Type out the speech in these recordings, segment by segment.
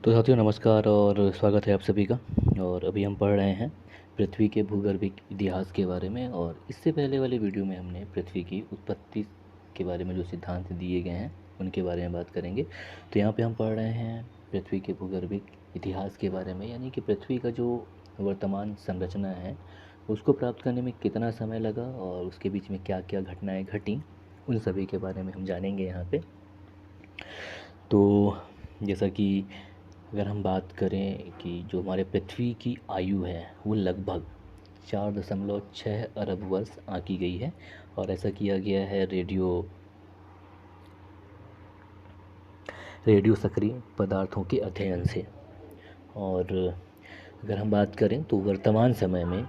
तो साथियों नमस्कार और स्वागत है आप सभी का। और अभी हम पढ़ रहे हैं पृथ्वी के भूगर्भिक इतिहास के बारे में। और इससे पहले वाले वीडियो में हमने पृथ्वी की उत्पत्ति के बारे में जो सिद्धांत दिए गए हैं उनके बारे में बात करेंगे। तो यहाँ पे हम पढ़ रहे हैं पृथ्वी के भूगर्भिक इतिहास के बारे में, यानी कि पृथ्वी का जो वर्तमान संरचना है उसको प्राप्त करने में कितना समय लगा और उसके बीच में क्या क्या घटनाएँ घटी, उन सभी के बारे में हम जानेंगे यहाँ पर। तो जैसा कि अगर हम बात करें कि जो हमारे पृथ्वी की आयु है वो लगभग 4.6 अरब वर्ष आंकी गई है। और ऐसा किया गया है रेडियो सक्रिय पदार्थों के अध्ययन से। और अगर हम बात करें तो वर्तमान समय में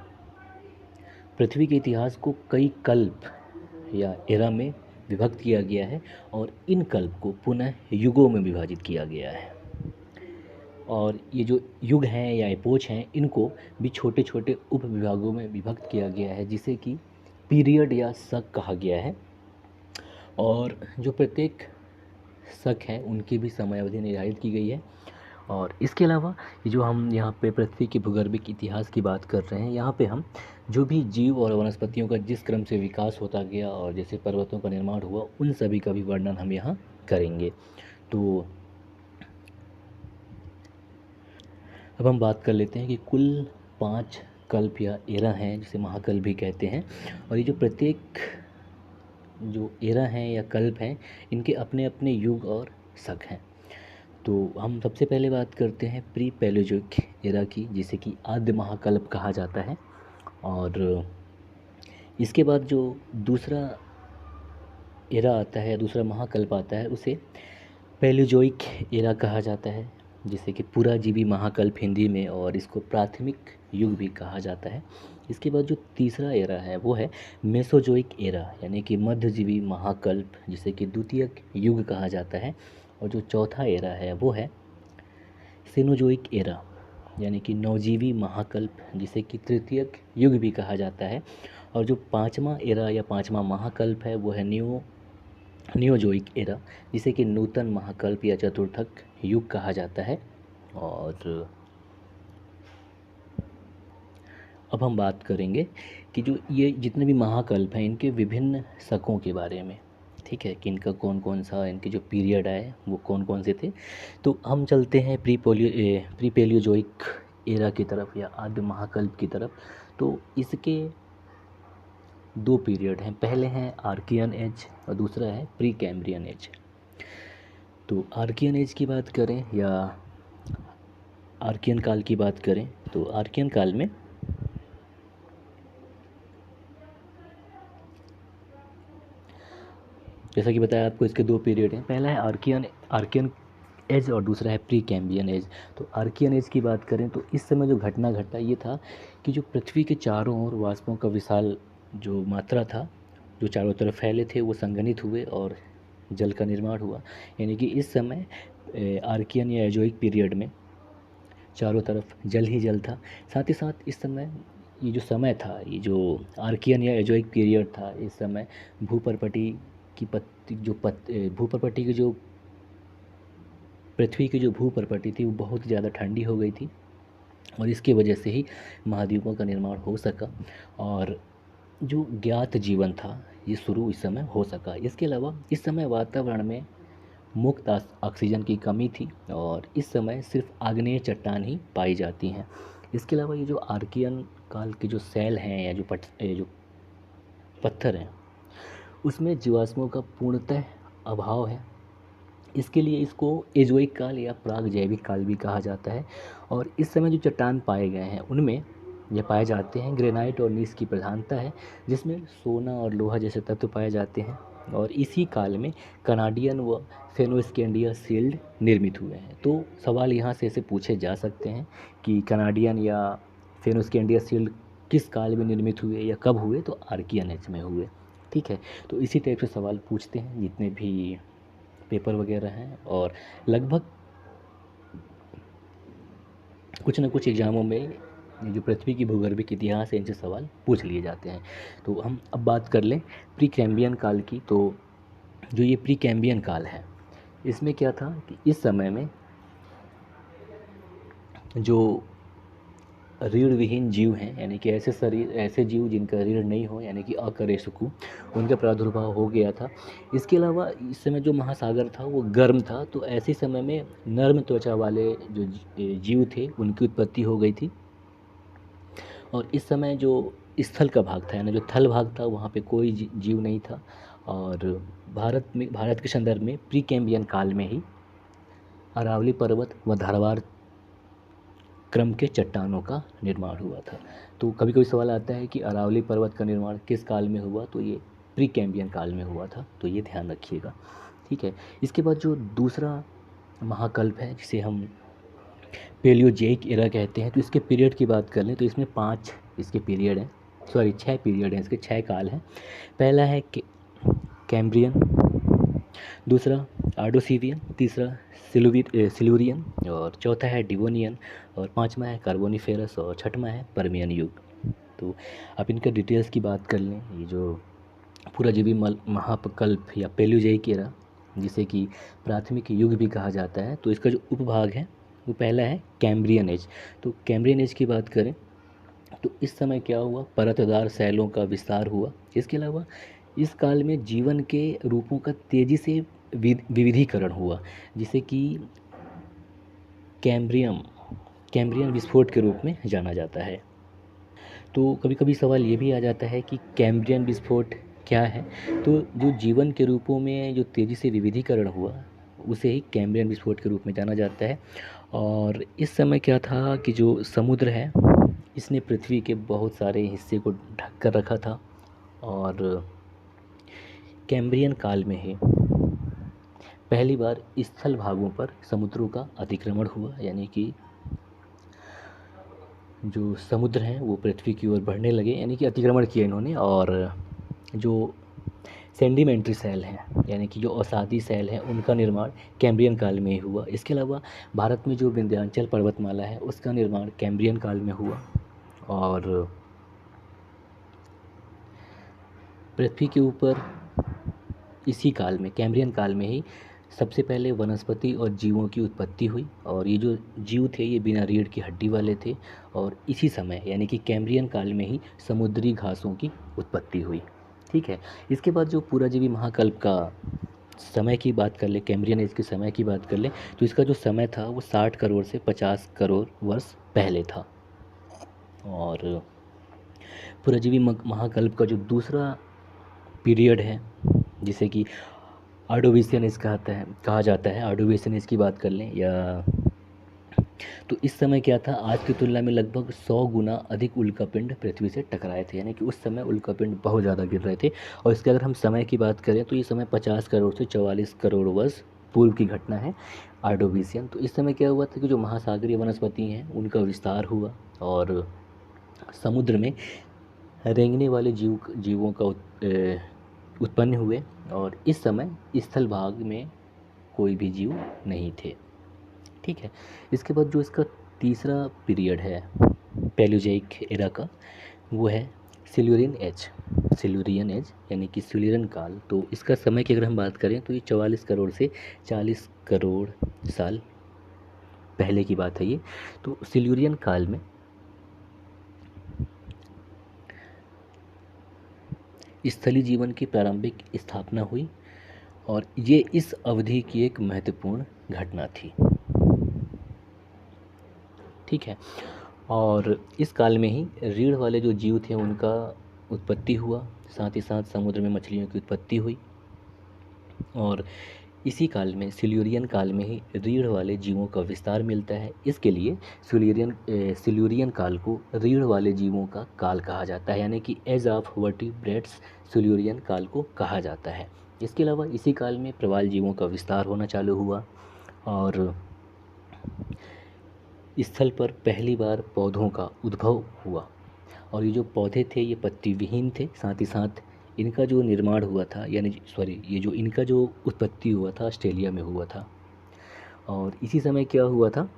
पृथ्वी के इतिहास को कई कल्प या एरा में विभक्त किया गया है और इन कल्प को पुनः युगों में विभाजित किया गया है। और ये जो युग हैं या एपोच हैं इनको भी छोटे छोटे उप विभागों में विभक्त किया गया है, जिसे कि पीरियड या शक कहा गया है। और जो प्रत्येक शक है उनकी भी समयावधि निर्धारित की गई है। और इसके अलावा ये जो हम यहाँ पे पृथ्वी के भूगर्भिक इतिहास की बात कर रहे हैं, यहाँ पे हम जो भी जीव और वनस्पतियों का जिस क्रम से विकास होता गया और जैसे पर्वतों का निर्माण हुआ उन सभी का भी वर्णन हम यहाँ करेंगे। तो अब हम बात कर लेते हैं कि कुल 5 कल्प या एरा हैं जिसे महाकल्प भी कहते हैं। और ये जो प्रत्येक जो एरा हैं या कल्प हैं इनके अपने अपने युग और शक हैं। तो हम सबसे पहले बात करते हैं प्री पैलेयोजिक एरा की, जिसे कि आद्य महाकल्प कहा जाता है। और इसके बाद जो दूसरा एरा आता है, दूसरा महाकल्प आता है, उसे पैलेयोजोइक एरा कहा जाता है, जिसे कि पुराजीवी महाकल्प हिंदी में, और इसको प्राथमिक युग भी कहा जाता है। इसके बाद जो तीसरा एरा है वो है मेसोजोइक एरा, यानी कि मध्यजीवी महाकल्प, जिसे कि द्वितीयक युग कहा जाता है। और जो चौथा एरा है वो है सेनोजोइक एरा, यानी कि नवजीवी महाकल्प, जिसे कि तृतीयक युग भी कहा जाता है। और जो पाँचवा एरा या पाँचवा महाकल्प है वो है नियोजोइक एरा, जिसे कि नूतन महाकल्प या चतुर्थक युग कहा जाता है। और अब हम बात करेंगे कि जो ये जितने भी महाकल्प हैं इनके विभिन्न शकों के बारे में, ठीक है, कि इनका कौन कौन सा, इनके जो पीरियड आए वो कौन कौन से थे। तो हम चलते हैं प्री पैलियोजोइक एरा की तरफ या आद्य महाकल्प की तरफ। तो इसके दो पीरियड हैं, पहले हैं आर्कियन एज और दूसरा है प्री कैम्ब्रियन एज। तो आर्कियन एज की बात करें या आर्कियन काल की बात करें तो आर्कियन काल में जैसा कि बताया आपको इसके दो पीरियड हैं, पहला है आर्कियन एज और दूसरा है प्री कैम्ब्रियन एज। तो आर्कियन एज की बात करें तो इस समय जो घटना घटा ये था कि जो पृथ्वी के चारों ओर वाष्पों का विशाल जो मात्रा था, जो चारों तरफ फैले थे, वो संघनित हुए और जल का निर्माण हुआ। यानी कि इस समय आर्कियन या एजोइक पीरियड में चारों तरफ जल ही जल था। साथ ही साथ इस समय ये जो समय था, ये जो आर्कियन या एजोइक पीरियड था, इस समय भूपर्पटी की भूपर्पटी की जो पृथ्वी की जो भूपर्पटी थी वो बहुत ज़्यादा ठंडी हो गई थी और इसकी वजह से ही महाद्वीपों का निर्माण हो सका और जो ज्ञात जीवन था ये शुरू इस समय हो सका। इसके अलावा इस समय वातावरण में मुक्त ऑक्सीजन की कमी थी और इस समय सिर्फ आग्नेय चट्टान ही पाई जाती हैं। इसके अलावा ये जो आर्कियन काल के जो सेल हैं या जो पत्थर हैं उसमें जीवाश्मों का पूर्णतः अभाव है। इसके लिए इसको एजोइक काल या प्राग जैविक काल भी कहा जाता है। और इस समय जो चट्टान पाए गए हैं उनमें ये पाए जाते हैं ग्रेनाइट और नीस की प्रधानता है, जिसमें सोना और लोहा जैसे तत्व पाए जाते हैं। और इसी काल में कनाडियन व फेनोस्कैंडिया शील्ड निर्मित हुए हैं। तो सवाल यहाँ से ऐसे पूछे जा सकते हैं कि कनाडियन या फेनोस्कैंडिया शील्ड किस काल में निर्मित हुए या कब हुए, तो आर्कियन एज में हुए। ठीक है, तो इसी टाइप से सवाल पूछते हैं जितने भी पेपर वगैरह हैं और लगभग कुछ ना कुछ एग्ज़ामों में जो पृथ्वी की भूगर्भिक इतिहास है इनसे सवाल पूछ लिए जाते हैं। तो हम अब बात कर लें प्री कैम्ब्रियन काल की। तो जो ये प्री कैम्ब्रियन काल है इसमें क्या था कि इस समय में जो रीढ़ विहीन जीव हैं, यानी कि ऐसे जीव जिनका रीढ़ नहीं हो, यानी कि अकशेरुकी, उनका प्रादुर्भाव हो गया था। इसके अलावा इस समय जो महासागर था वो गर्म था, तो ऐसे समय में नर्म त्वचा वाले जो जीव थे उनकी उत्पत्ति हो गई थी। और इस समय जो स्थल का भाग था, यानी जो थल भाग था, वहाँ पे कोई जीव नहीं था। और भारत के संदर्भ में प्री कैम्बियन काल में ही अरावली पर्वत व धारवाड़ क्रम के चट्टानों का निर्माण हुआ था। तो कभी कभी सवाल आता है कि अरावली पर्वत का निर्माण किस काल में हुआ, तो ये प्री कैम्बियन काल में हुआ था, तो ये ध्यान रखिएगा। ठीक है। इसके बाद जो दूसरा महाकल्प है जिसे हम पेलियोजेइक एरा कहते हैं, तो इसके पीरियड की बात कर लें तो इसमें 5 इसके पीरियड हैं, सॉरी 6 पीरियड हैं, इसके 6 काल हैं। पहला है कैम्ब्रियन, दूसरा आर्डोसिवियन, तीसरा सिल्यूरियन, और चौथा है डिवोनियन, और पांचवा है कार्बोनिफेरस, और छठवां है परमियन युग। तो अब इनका डिटेल्स की बात कर लें। ये जो पुराजीवी महाकल्प या पेलियोजेइक एरा, जिसे कि प्राथमिक युग भी कहा जाता है, तो इसका जो उपभाग है वो पहला है कैम्ब्रियन एज। तो कैम्ब्रियन एज की बात करें तो इस समय क्या हुआ, परतदार शैलों का विस्तार हुआ। इसके अलावा इस काल में जीवन के रूपों का तेजी से विविधीकरण हुआ, जिसे कि कैम्ब्रियन विस्फोट के रूप में जाना जाता है। तो कभी कभी सवाल ये भी आ जाता है कि कैम्ब्रियन विस्फोट क्या है। तो जो जीवन के रूपों में जो तेज़ी से विविधीकरण हुआ उसे ही कैम्ब्रियन विस्फोट के रूप में जाना जाता है। और इस समय क्या था कि जो समुद्र है इसने पृथ्वी के बहुत सारे हिस्से को ढक कर रखा था, और कैम्ब्रियन काल में ही पहली बार स्थल भागों पर समुद्रों का अतिक्रमण हुआ, यानी कि जो समुद्र हैं वो पृथ्वी की ओर बढ़ने लगे, यानी कि अतिक्रमण किया इन्होंने। और जो सेंडिमेंट्री सेल हैं, यानी कि जो अवसादी सेल हैं, उनका निर्माण कैम्ब्रियन काल में ही हुआ। इसके अलावा भारत में जो विंध्याचल पर्वतमाला है उसका निर्माण कैम्ब्रियन काल में हुआ। और पृथ्वी के ऊपर इसी काल में, कैम्ब्रियन काल में ही सबसे पहले वनस्पति और जीवों की उत्पत्ति हुई। और ये जो जीव थे ये बिना रीढ़ की हड्डी वाले थे। और इसी समय यानी कि कैम्ब्रियन काल में ही समुद्री घासों की उत्पत्ति हुई। ठीक है। इसके बाद जो पुराजीवी महाकल्प का समय की बात कर ले, कैम्ब्रियन एज के समय की बात कर ले, तो इसका जो समय था वो 60 करोड़ से 50 करोड़ वर्ष पहले था। और पुराजीवी महाकल्प का जो दूसरा पीरियड है जिसे कि ऑर्डोविशियन एज कहा जाता है, ऑर्डोविशियन एज की बात कर लें या, तो इस समय क्या था, आज की तुलना में लगभग 100 गुना अधिक उल्कापिंड पृथ्वी से टकराए थे, यानी कि उस समय उल्कापिंड बहुत ज़्यादा गिर रहे थे। और इसके अगर हम समय की बात करें तो ये समय 50 करोड़ से 44 करोड़ वर्ष पूर्व की घटना है, ऑर्डोविशियन। तो इस समय क्या हुआ था कि जो महासागरीय वनस्पति हैं उनका विस्तार हुआ, और समुद्र में रेंगने वाले जीवों का उत्पन्न हुए। और इस समय स्थल भाग में कोई भी जीव नहीं थे। ठीक है। इसके बाद जो इसका तीसरा पीरियड है पैलियोजेइक एरा का, वो है सिल्यूरियन एज यानी कि सिल्यूरियन काल। तो इसका समय की अगर हम बात करें तो ये 44 करोड़ से 40 करोड़ साल पहले की बात है ये। तो सिल्यूरियन काल में स्थलीय जीवन की प्रारंभिक स्थापना हुई, और ये इस अवधि की एक महत्वपूर्ण घटना थी। ठीक है। और इस काल में ही रीढ़ वाले जो जीव थे उनका उत्पत्ति हुआ, साथ ही साथ समुद्र में मछलियों की उत्पत्ति हुई। और इसी काल में सिल्यूरियन काल में ही रीढ़ वाले जीवों का विस्तार मिलता है। इसके लिए सिल्यूरियन काल को रीढ़ वाले जीवों का काल कहा जाता है, यानी कि एज ऑफ वर्टिब्रेट्स सिल्यूरियन काल को कहा जाता है। इसके अलावा इसी काल में प्रवाल जीवों का विस्तार होना चालू हुआ, और स्थल पर पहली बार पौधों का उद्भव हुआ। और ये जो पौधे थे ये पत्ती विहीन थे, साथ ही साथ इनका जो निर्माण हुआ था, यानी सॉरी ये जो इनका जो उत्पत्ति हुआ था ऑस्ट्रेलिया में हुआ था। और इसी समय क्या हुआ था,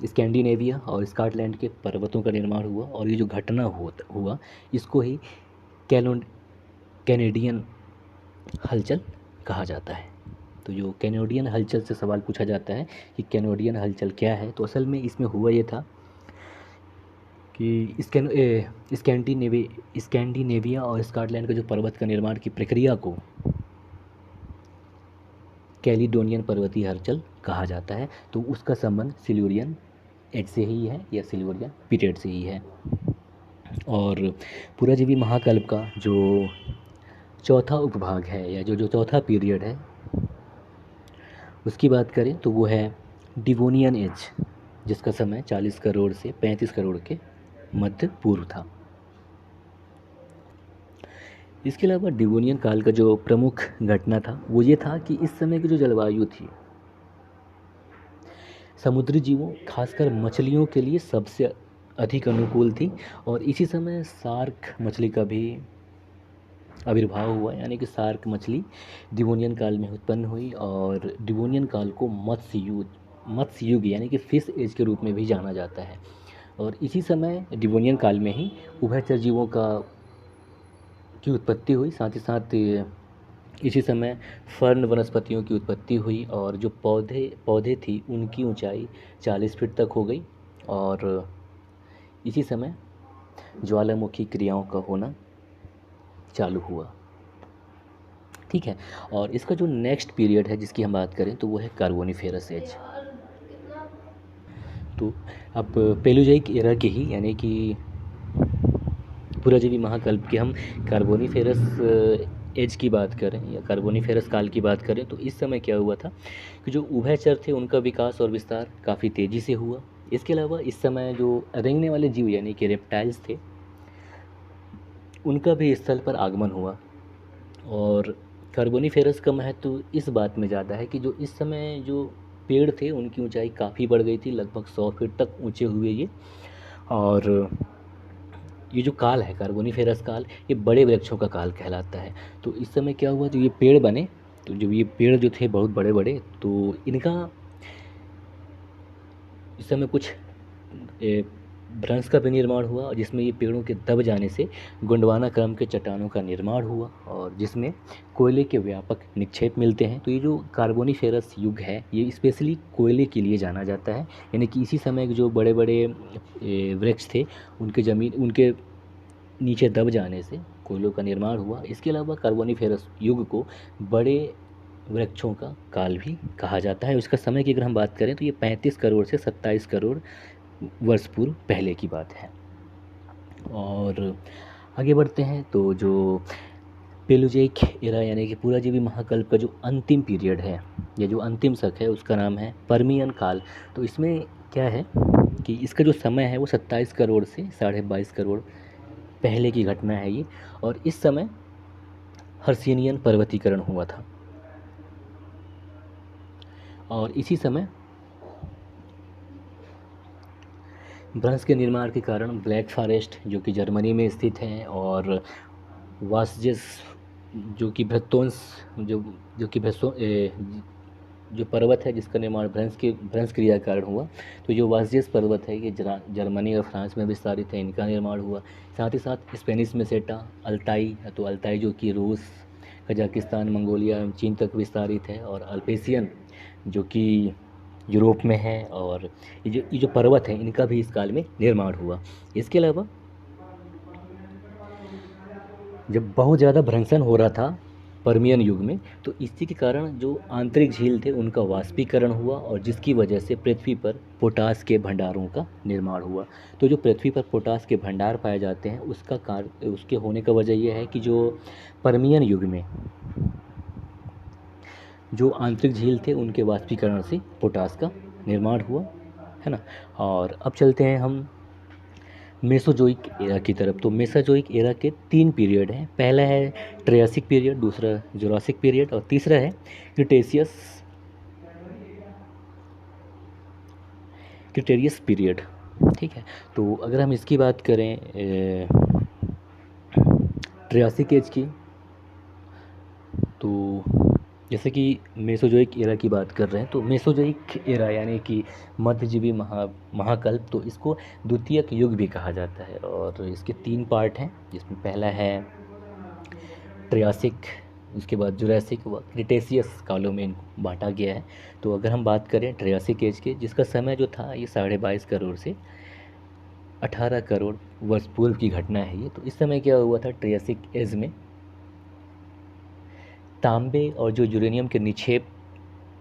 स्कैंडिनेविया और स्कॉटलैंड के पर्वतों का निर्माण हुआ। और ये जो घटना हुआ इसको ही कैनेडियन हलचल कहा जाता है। तो जो कैनेडियन हलचल से सवाल पूछा जाता है कि कैनेडियन हलचल क्या है, तो असल में इसमें हुआ ये था कि स्कैंडिनेविया और स्कॉटलैंड का जो पर्वत का निर्माण की प्रक्रिया को कैलिडोनियन पर्वतीय हलचल कहा जाता है। तो उसका संबंध सिल्यूरियन एज से ही है या सिल्यूरियन पीरियड से ही है। और पुराजीवी महाकल्प का जो चौथा उपभाग है या जो चौथा पीरियड है उसकी बात करें तो वो है डिवोनियन एज, जिसका समय 40 करोड़ से 35 करोड़ के मध्य पूर्व था। इसके अलावा डिवोनियन काल का जो प्रमुख घटना था वो ये था कि इस समय की जो जलवायु थी समुद्री जीवों खासकर मछलियों के लिए सबसे अधिक अनुकूल थी। और इसी समय शार्क मछली का भी आविर्भाव हुआ, यानी कि शार्क मछली डिवोनियन काल में उत्पन्न हुई। और डिवोनियन काल को मत्स्य युग यानी कि फिश एज के रूप में भी जाना जाता है। और इसी समय डिवोनियन काल में ही उभयचर जीवों की उत्पत्ति हुई। साथ ही साथ इसी समय फर्न वनस्पतियों की उत्पत्ति हुई और जो पौधे थी उनकी ऊंचाई 40 फीट तक हो गई। और इसी समय ज्वालामुखी क्रियाओं का होना चालू हुआ। ठीक है। और इसका जो नेक्स्ट पीरियड है जिसकी हम बात करें तो वो है कार्बोनिफेरस एज। तो अब पेलुजाइक एरा के ही यानी कि पुराजीवी महाकल्प के हम कार्बोनिफेरस एज की बात करें या कार्बोनिफेरस काल की बात करें तो इस समय क्या हुआ था कि जो उभयचर थे उनका विकास और विस्तार काफ़ी तेज़ी से हुआ। इसके अलावा इस समय जो रेंगने वाले जीव यानी कि रेप्टाइल्स थे उनका भी स्थल पर आगमन हुआ। और कार्बोनिफेरस का महत्व इस बात में ज़्यादा है कि जो इस समय जो पेड़ थे उनकी ऊंचाई काफ़ी बढ़ गई थी, लगभग 100 फीट तक ऊंचे हुए ये। और ये जो काल है कार्बोनिफेरस काल, ये बड़े वृक्षों का काल कहलाता है। तो इस समय क्या हुआ, जो ये पेड़ बने, तो जब ये पेड़ जो थे बहुत बड़े बड़े, तो इनका इस समय कुछ भ्रंश का भी निर्माण हुआ जिसमें ये पेड़ों के दब जाने से गोंडवाना क्रम के चट्टानों का निर्माण हुआ और जिसमें कोयले के व्यापक निक्षेप मिलते हैं। तो ये जो कार्बोनिफेरस युग है ये स्पेशली कोयले के लिए जाना जाता है, यानी कि इसी समय के जो बड़े बड़े वृक्ष थे उनके नीचे दब जाने से कोयलों का निर्माण हुआ। इसके अलावा कार्बोनिफेरस युग को बड़े वृक्षों का काल भी कहा जाता है। उसका समय की अगर हम बात करें तो ये 35 करोड़ से 27 करोड़ वर्ष पूर्व पहले की बात है। और आगे बढ़ते हैं तो जो पेलुजैक एरा यानी कि पुराजीवी महाकल्प का जो अंतिम पीरियड है या जो अंतिम शक है उसका नाम है पर्मियन काल। तो इसमें क्या है कि इसका जो समय है वो 27 करोड़ से 22.5 करोड़ पहले की घटना है ये। और इस समय हर्सिनियन पर्वतीकरण हुआ था। और इसी समय भ्रंश के निर्माण के कारण ब्लैक फॉरेस्ट जो कि जर्मनी में स्थित है और वासजेस जो कि भ्रत्तोंस जो पर्वत है जिसका निर्माण भ्रंश क्रिया के कारण हुआ, तो जो वासजेस पर्वत है ये जर्मनी और फ्रांस में विस्तारित है, इनका निर्माण हुआ। साथ ही साथ स्पेनिश मेसेटा अल्ताई, तो अल्ताई जो कि रूस, कजाकिस्तान, मंगोलिया एवं चीन तक विस्तारित है, और अल्पेशियन जो कि यूरोप में है। और ये जो पर्वत हैं इनका भी इस काल में निर्माण हुआ। इसके अलावा जब बहुत ज़्यादा भ्रंशन हो रहा था पर्मियन युग में, तो इसी के कारण जो आंतरिक झील थे उनका वाष्पीकरण हुआ और जिसकी वजह से पृथ्वी पर पोटास के भंडारों का निर्माण हुआ। तो जो पृथ्वी पर पोटास के भंडार पाए जाते हैं उसके होने का वजह यह है कि जो पर्मियन युग में जो आंतरिक झील थे उनके वाष्पीकरण से पोटास का निर्माण हुआ, है ना। और अब चलते हैं हम मेसोजोइक एरा की तरफ। तो मेसोजोइक एरा के 3 पीरियड हैं। पहला है ट्रियासिक पीरियड, दूसरा जुरासिक पीरियड और तीसरा है क्रिटेरियस पीरियड। ठीक है। तो अगर हम इसकी बात करें ट्रियासिक एज की, तो जैसे कि मेसोजोइक एरा की बात कर रहे हैं, तो मेसोजोइक एरा यानी कि मध्यजीवी महाकल्प, तो इसको द्वितीयक युग भी कहा जाता है। और इसके 3 पार्ट हैं जिसमें पहला है ट्रियासिक उसके बाद जुरासिक व क्रिटेशियस कालों में इनको बांटा गया है। तो अगर हम बात करें ट्रियासिक एज के, जिसका समय जो था ये 22.5 करोड़ से 18 करोड़ वर्ष पूर्व की घटना है ये। तो इस समय क्या हुआ था ट्रियासिक एज में, तांबे और जो यूरेनियम के निक्षेप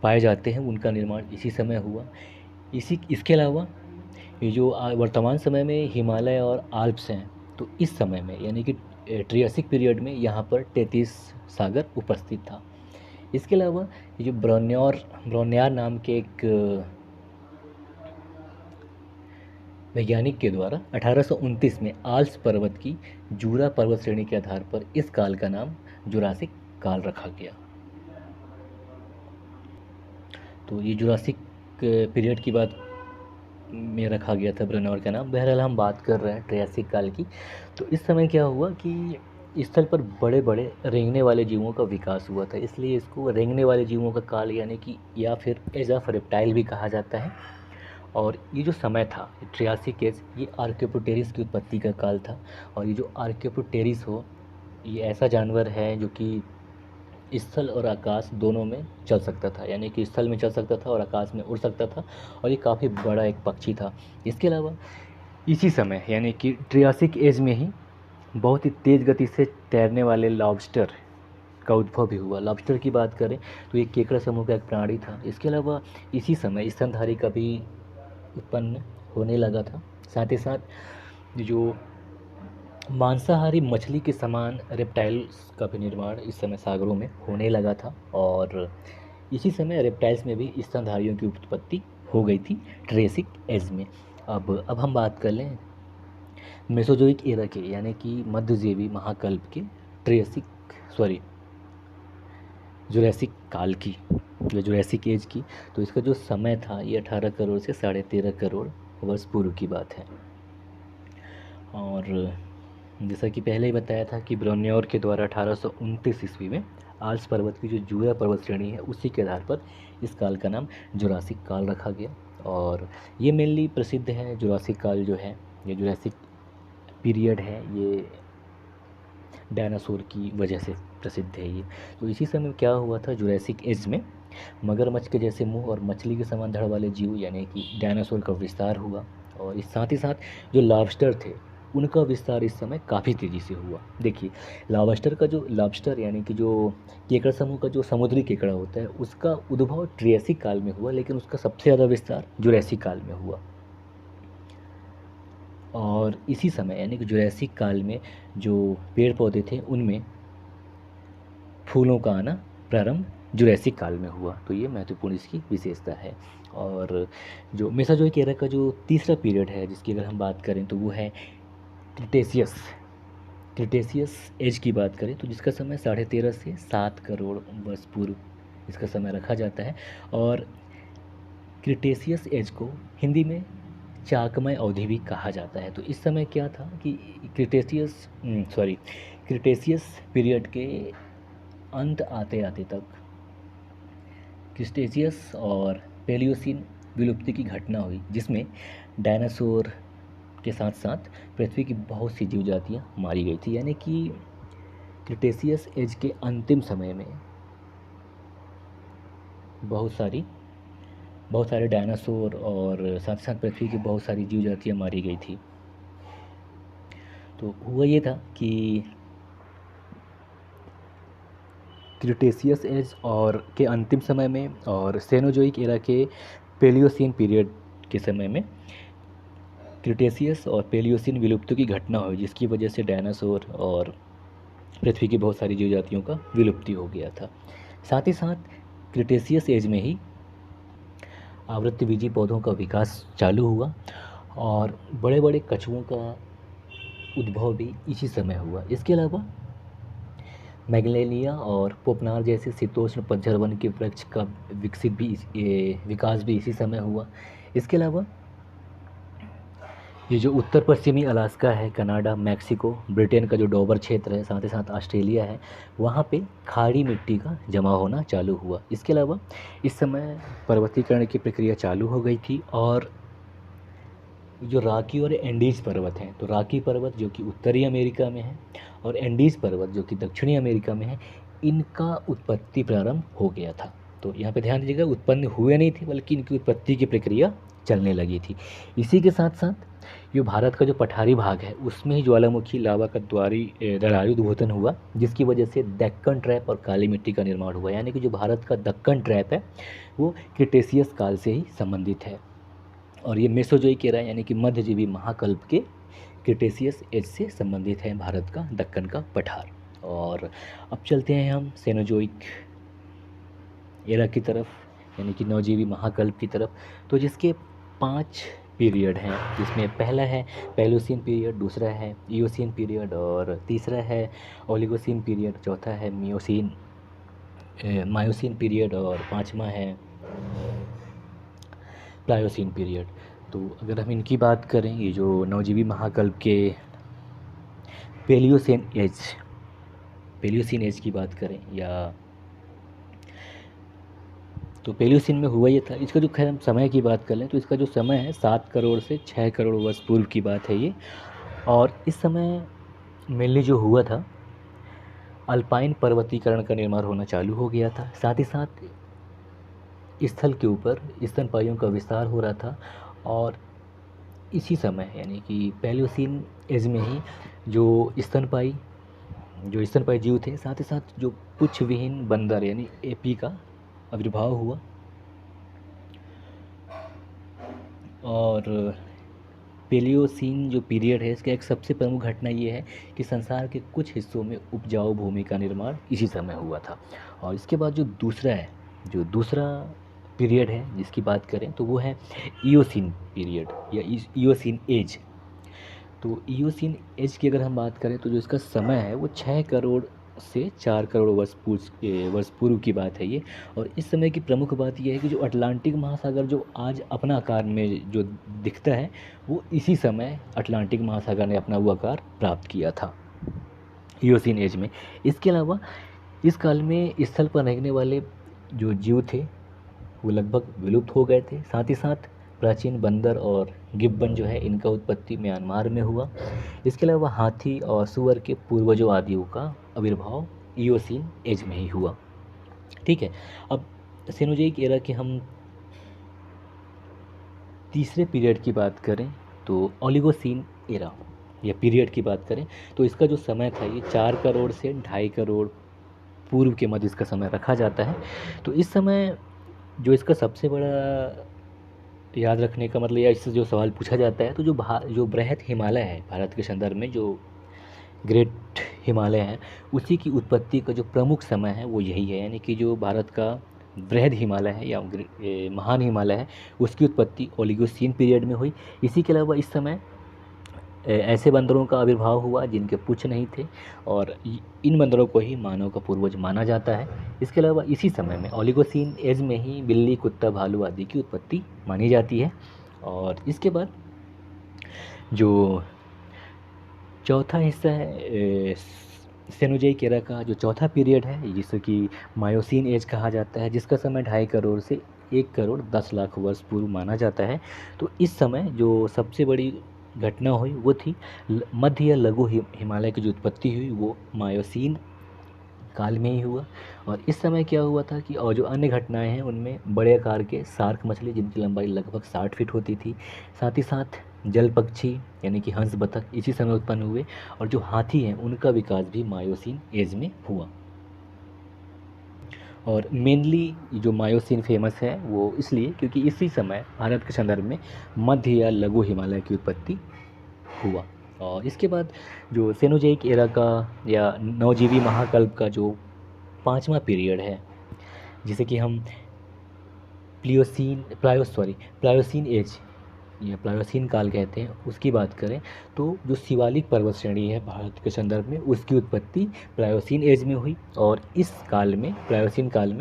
पाए जाते हैं उनका निर्माण इसी समय हुआ। इसके अलावा ये जो वर्तमान समय में हिमालय और आल्प्स हैं, तो इस समय में यानी कि ट्रियासिक पीरियड में यहाँ पर 33 सागर उपस्थित था। इसके अलावा ये जो ब्रोन्यार नाम के एक वैज्ञानिक के द्वारा 1829 में आल्प्स पर्वत की जूरा पर्वत श्रेणी के आधार पर इस काल का नाम जुरासिक काल रखा गया। तो ये जुरासिक पीरियड की बात में रखा गया था ब्रोन्यार का नाम। बहरहाल हम बात कर रहे हैं ट्रियासिक काल की। तो इस समय क्या हुआ कि स्थल पर बड़े बड़े रेंगने वाले जीवों का विकास हुआ था, इसलिए इसको रेंगने वाले जीवों का काल यानी कि या फिर एज ऑफ रेप्टाइल भी कहा जाता है। और ये जो समय था ट्रियासिक एज, ये आर्कियोप्टेरिस की उत्पत्ति का काल था। और ये जो आर्कियोप्टेरिस हो, ये ऐसा जानवर है जो कि स्थल और आकाश दोनों में चल सकता था, यानी कि स्थल में चल सकता था और आकाश में उड़ सकता था, और ये काफ़ी बड़ा एक पक्षी था। इसके अलावा इसी समय यानी कि ट्रियासिक एज में ही बहुत ही तेज़ गति से तैरने वाले लॉबस्टर का उद्भव भी हुआ। लॉबस्टर की बात करें तो ये केकड़ा समूह का एक प्राणी था। इसके अलावा इसी समय स्तनधारी का भी उत्पन्न होने लगा था। साथ ही साथ जो मांसाहारी मछली के समान रेप्टाइल्स का भी निर्माण इस समय सागरों में होने लगा था, और इसी समय रेप्टाइल्स में भी स्तनधारियों की उत्पत्ति हो गई थी ट्रियासिक एज में। अब हम बात कर लें मेसोजोइक एरा के, यानी कि मध्यजीवी महाकल्प के जुरासिक काल की या जुरासिक एज की। तो इसका जो समय था ये 18 करोड़ से 13.5 करोड़ वर्ष पूर्व की बात है। और जैसा कि पहले ही बताया था कि ब्रोन्यार के द्वारा 1829 ईस्वी में आल्प्स पर्वत की जो जूरा पर्वत श्रेणी है उसी के आधार पर इस काल का नाम जुरासिक काल रखा गया। और ये मेनली प्रसिद्ध है जुरासिक काल जो है, ये जुरासिक पीरियड है, ये डायनासोर की वजह से प्रसिद्ध है ये। तो इसी समय क्या हुआ था जुरासिक एज में, मगरमच्छ के जैसे मुंह और मछली के समान धड़ वाले जीव यानी कि डायनासोर का विस्तार हुआ। और इस साथ ही साथ जो लॉबस्टर थे उनका विस्तार इस समय काफ़ी तेज़ी से हुआ। देखिए लॉबस्टर यानी कि जो केकड़ा समूह का जो समुद्री केकड़ा होता है उसका उद्भव ट्रियासिक काल में हुआ, लेकिन उसका सबसे ज़्यादा विस्तार जुरासिक काल में हुआ। और इसी समय यानी कि जुरासिक काल में जो पेड़ पौधे थे उनमें फूलों का आना प्रारंभ जुरासिक काल में हुआ। तो ये महत्वपूर्ण इसकी विशेषता है। और जो मेसोजोइक एरा का जो तीसरा पीरियड है जिसकी अगर हम बात करें तो वो है क्रिटेशियस एज की बात करें तो जिसका समय 13.5 से 7 करोड़ वर्ष पूर्व इसका समय रखा जाता है। और क्रिटेशियस एज को हिंदी में चाकमय अवधि भी कहा जाता है। तो इस समय क्या था कि क्रिटेशियस पीरियड के अंत आते आते तक क्रिटेशियस और पेलियोसिन विलुप्ति की घटना हुई, जिसमें डायनासोर के साथ साथ पृथ्वी की बहुत सी जीव जातियाँ मारी गई थी। यानी कि क्रिटेशियस एज के अंतिम समय में बहुत सारे डायनासोर और साथ साथ पृथ्वी की बहुत सारी जीव जातियाँ मारी गई थी। तो हुआ ये था कि क्रिटेशियस एज और के अंतिम समय में और सेनोजोइक एरा के पेलियोसिन पीरियड के समय में क्रिटेशियस और पेलियोसिन विलुप्ति की घटना हुई, जिसकी वजह से डायनासोर और पृथ्वी की बहुत सारी जीव जातियों का विलुप्ति हो गया था। साथ ही साथ क्रिटेशियस एज में ही आवृत्तिबीजी पौधों का विकास चालू हुआ और बड़े बड़े कछुओं का उद्भव भी इसी समय हुआ। इसके अलावा मैग्नोलिया और पोपनार जैसे शीतोष्ण पतझड़ वन के वृक्ष का विकास भी इसी समय हुआ। इसके अलावा ये जो उत्तर पश्चिमी अलास्का है, कनाडा, मैक्सिको, ब्रिटेन का जो डोबर क्षेत्र है, साथ ही साथ ऑस्ट्रेलिया है, वहाँ पे खाड़ी मिट्टी का जमा होना चालू हुआ। इसके अलावा इस समय पर्वतीकरण की प्रक्रिया चालू हो गई थी और जो रॉकी और एंडीज पर्वत हैं, तो रॉकी पर्वत जो कि उत्तरी अमेरिका में है और एंडीज पर्वत जो कि दक्षिणी अमेरिका में है, इनका उत्पत्ति प्रारंभ हो गया था। तो यहाँ पे ध्यान दीजिएगा, उत्पन्न हुए नहीं थे बल्कि इनकी उत्पत्ति की प्रक्रिया चलने लगी थी। इसी के साथ साथ जो भारत का जो पठारी भाग है उसमें ही ज्वालामुखी लावा का दरारी उद्भूतन हुआ, जिसकी वजह से दक्कन ट्रैप और काली मिट्टी का निर्माण हुआ। यानी कि जो भारत का दक्कन ट्रैप है वो क्रिटेशियस काल से ही संबंधित है, और ये मेसोजोइक एरा यानी कि मध्यजीवी महाकल्प के क्रिटेशियस एज से संबंधित है भारत का दक्कन का पठार। और अब चलते हैं हम सेनोजोइक एरा की तरफ, यानी कि नवजीवी महाकल्प की तरफ। तो जिसके 5 पीरियड हैं, जिसमें पहला है पैलोसीन पीरियड, दूसरा है ईओसीन पीरियड, और तीसरा है ओलिगोसीन पीरियड, चौथा है मायोसीन पीरियड, और पांचवा है प्लायोसीन पीरियड। तो अगर हम इनकी बात करें, ये जो नवजीवी महाकल्प के पेलियोसीन एज की बात करें, या तो पेलियोसीन में हुआ ये था। इसका जो खैर हम समय की बात कर लें तो इसका जो समय है 7 करोड़ से 6 करोड़ वर्ष पूर्व की बात है ये। और इस समय मेनली जो हुआ था, अल्पाइन पर्वतीकरण का निर्माण होना चालू हो गया था। साथ ही साथ स्थल के ऊपर स्तनपाइयों का विस्तार हो रहा था। और इसी समय यानी कि पैलियोसीन एज में ही जो स्तनपाई जीव थे, साथ ही साथ जो पुच्छ विहीन बंदर यानी एपी का आविर्भाव हुआ। और पेलियोसीन जो पीरियड है इसका एक सबसे प्रमुख घटना ये है कि संसार के कुछ हिस्सों में उपजाऊ भूमि का निर्माण इसी समय हुआ था। और इसके बाद जो दूसरा पीरियड है जिसकी बात करें तो वो है ईओसीन पीरियड या ईओसीन एज। तो ईओसीन एज की अगर हम बात करें तो जो इसका समय है वो 6 करोड़ से 4 करोड़ वर्ष पूर्व की बात है ये। और इस समय की प्रमुख बात यह है कि जो अटलांटिक महासागर जो आज अपना आकार में जो दिखता है, वो इसी समय अटलांटिक महासागर ने अपना वो आकार प्राप्त किया था ईओसीन एज में। इसके अलावा इस काल में स्थल पर रहने वाले जो जीव थे वो लगभग विलुप्त हो गए थे। साथ ही साथ प्राचीन बंदर और गिब्बन जो है इनका उत्पत्ति म्यांमार में हुआ। इसके अलावा हाथी और सुअर के पूर्वजों आदियों का आविर्भाव ईओसीन एज में ही हुआ। ठीक है, अब सेनोजोइक एरा के हम तीसरे पीरियड की बात करें तो ओलिगोसीन एरा या पीरियड की बात करें तो इसका जो समय था ये 4 करोड़ से 2.5 करोड़ पूर्व के मध्य इसका समय रखा जाता है। तो इस समय जो इसका सबसे बड़ा याद रखने का मतलब या इससे जो सवाल पूछा जाता है, तो जो बृहद हिमालय है भारत के संदर्भ में, जो ग्रेट हिमालय है, उसी की उत्पत्ति का जो प्रमुख समय है वो यही है। यानी कि जो भारत का बृहद हिमालय है या महान हिमालय है उसकी उत्पत्ति ओलिगोसीन पीरियड में हुई। इसी के अलावा इस समय ऐसे बंदरों का आविर्भाव हुआ जिनके पूँछ नहीं थे, और इन बंदरों को ही मानव का पूर्वज माना जाता है। इसके अलावा इसी समय में ओलिगोसीन एज में ही बिल्ली, कुत्ता, भालू आदि की उत्पत्ति मानी जाती है। और इसके बाद जो चौथा हिस्सा है सेनोजोइक एरा का, जो चौथा पीरियड है जिसे कि मायोसीन एज कहा जाता है, जिसका समय 2.5 करोड़ से 1 करोड़ 10 लाख वर्ष पूर्व माना जाता है। तो इस समय जो सबसे बड़ी घटना हुई वो थी मध्य या लघु हिमालय की जो उत्पत्ति हुई वो मायोसीन काल में ही हुआ। और इस समय क्या हुआ था कि और जो अन्य घटनाएं हैं उनमें बड़े आकार के शार्क मछली जिनकी लंबाई लगभग 60 फीट होती थी, साथ ही साथ जल पक्षी यानी कि हंस, बतख इसी समय उत्पन्न हुए। और जो हाथी हैं उनका विकास भी मायोसीन एज में हुआ। और मेनली जो मायोसीन फेमस है वो इसलिए क्योंकि इसी समय भारत के संदर्भ में मध्य या लघु हिमालय की उत्पत्ति हुआ। और इसके बाद जो सेनोजोइक एरा का या नवजीवी महाकल्प का जो 5वां पीरियड है जिसे कि हम प्लायोसीन एज या प्लायोसीन काल कहते हैं, उसकी बात करें तो जो शिवालिक पर्वत श्रेणी है भारत के संदर्भ में उसकी उत्पत्ति प्लायोसीन एज में हुई। और इस काल में प्लायोसीन काल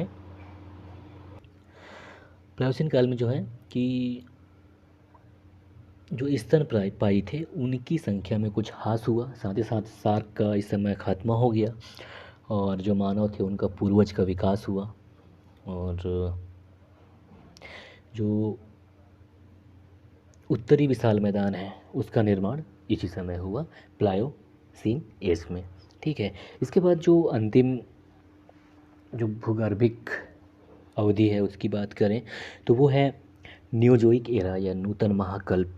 में जो है कि जो स्तनपायी थे उनकी संख्या में कुछ ह्रास हुआ, साथ ही साथ शार्क का इस समय खात्मा हो गया, और जो मानव थे उनका पूर्वज का विकास हुआ। और जो उत्तरी विशाल मैदान है उसका निर्माण इसी समय हुआ प्लायोसीन एज में। ठीक है, इसके बाद जो अंतिम जो भूगर्भिक अवधि है उसकी बात करें तो वो है नियोजोइक एरा या नूतन महाकल्प,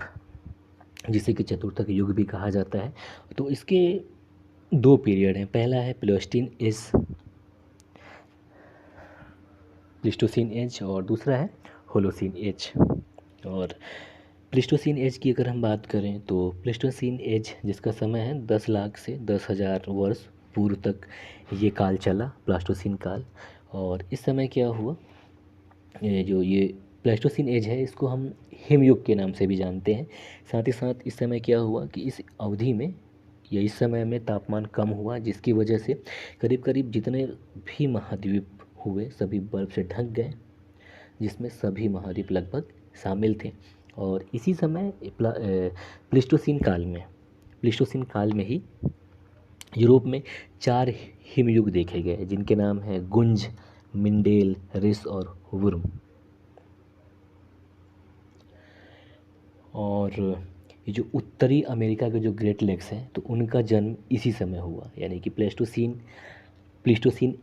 जिसे कि चतुर्थक युग भी कहा जाता है। तो इसके दो पीरियड हैं, पहला है प्लीस्टोसीन एज और दूसरा है होलोसीन एज। और प्लीस्टोसीन एज की अगर हम बात करें तो प्लीस्टोसीन एज जिसका समय है 10 लाख से 10,000 वर्ष पूर्व तक ये काल चला, प्लास्टोसीन काल। और इस समय क्या हुआ, ये प्लेस्टोसीन एज है इसको हम हिमयुग के नाम से भी जानते हैं। साथ ही साथ इस समय क्या हुआ कि इस अवधि में या इस समय में तापमान कम हुआ, जिसकी वजह से करीब करीब जितने भी महाद्वीप हुए सभी बर्फ़ से ढक गए, जिसमें सभी महाद्वीप लगभग शामिल थे। और इसी समय प्लीस्टोसीन काल में ही यूरोप में 4 हिमयुग देखे गए, जिनके नाम हैं गुंज, मिंडेल, रिस और वुर्म। और ये जो उत्तरी अमेरिका के जो ग्रेट लेक्स हैं तो उनका जन्म इसी समय हुआ, यानी कि प्लीस्टोसीन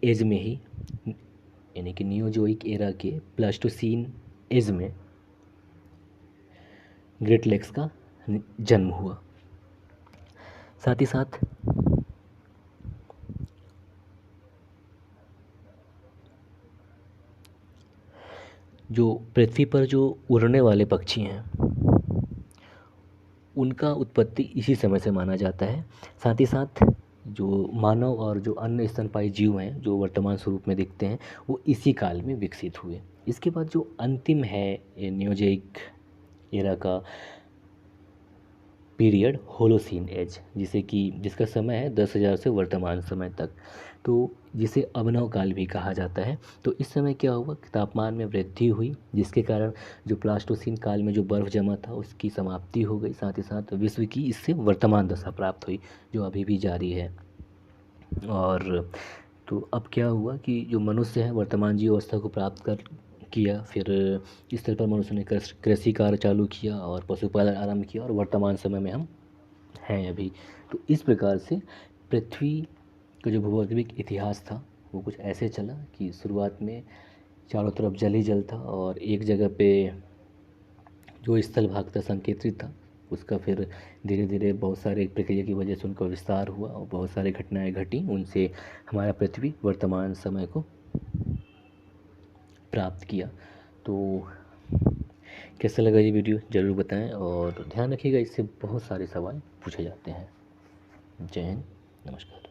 एज में ही, यानी कि नियोजोइक एरा के प्लास्टोसीन एज में ग्रेट लेक्स का जन्म हुआ। साथ ही साथ जो पृथ्वी पर जो उड़ने वाले पक्षी हैं उनका उत्पत्ति इसी समय से माना जाता है। साथ ही साथ जो मानव और जो अन्य स्तनपायी जीव हैं जो वर्तमान स्वरूप में दिखते हैं वो इसी काल में विकसित हुए। इसके बाद जो अंतिम है नियोजोइक एरा का पीरियड होलोसीन एज, जिसका समय है 10,000 से वर्तमान समय तक, तो जिसे अभिनव काल भी कहा जाता है। तो इस समय क्या हुआ कि तापमान में वृद्धि हुई, जिसके कारण जो प्लास्टोसीन काल में जो बर्फ़ जमा था उसकी समाप्ति हो गई। साथ ही साथ विश्व की इससे वर्तमान दशा प्राप्त हुई जो अभी भी जारी है। और तो अब क्या हुआ कि जो मनुष्य है वर्तमान जीव अवस्था को प्राप्त कर किया, फिर इस तरह पर मनुष्य ने कृषि कार्य चालू किया और पशुपालन आरंभ किया और वर्तमान समय में हम हैं अभी। तो इस प्रकार से पृथ्वी का जो भूगोलिक इतिहास था वो कुछ ऐसे चला कि शुरुआत में चारों तरफ जल ही जल था और एक जगह पे जो स्थल भाग था संकेतित था, उसका फिर धीरे धीरे बहुत सारे प्रक्रिया की वजह से उनका विस्तार हुआ और बहुत सारी घटनाएं घटी, उनसे हमारा पृथ्वी वर्तमान समय को प्राप्त किया। तो कैसा लगा ये वीडियो ज़रूर बताएं और ध्यान रखिएगा इससे बहुत सारे सवाल पूछे जाते हैं। जय हिंद, नमस्कार।